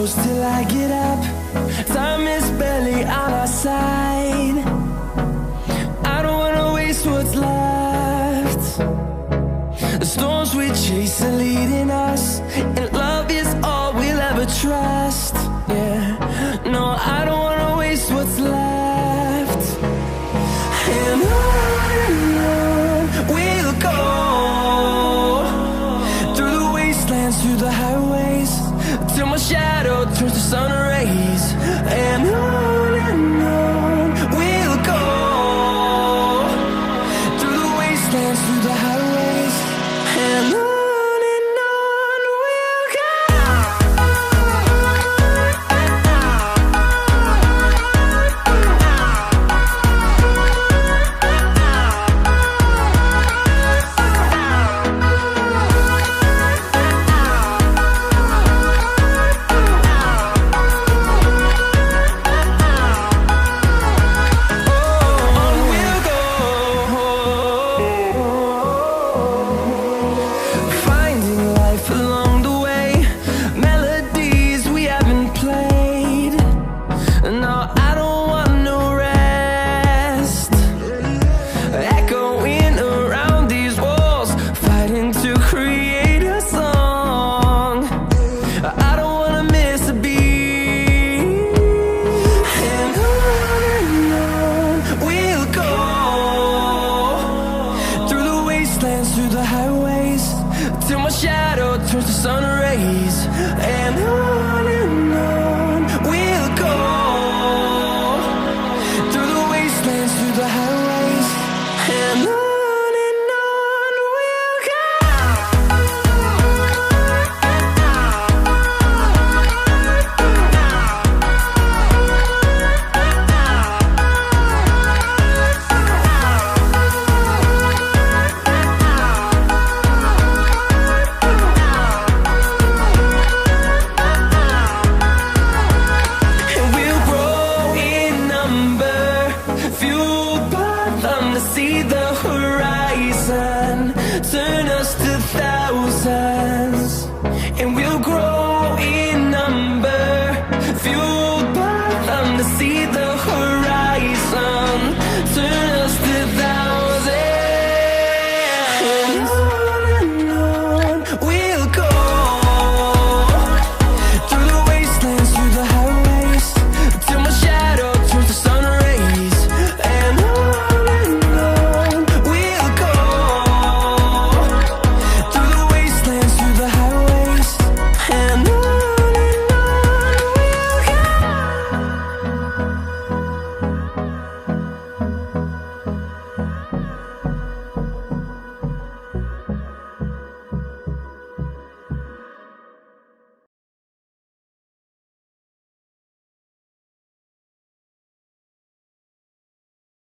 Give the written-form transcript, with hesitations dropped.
close till I get up. Time is barely on our side. I don't wanna waste what's left. The storms we chase are leading us, and love is all we'll ever trust. Yeah, no, I don't wanna waste what's left. And on we'll go, through the wastelands, through the highways, till my shadow turns to sun rays. And on we'll go, through the wastelands, through the highways, and on we'll go. Through the highways, till my shadow turns to sun rays. And on we'll go, through the wastelands, through the highways, and on we'll go. See the horizon.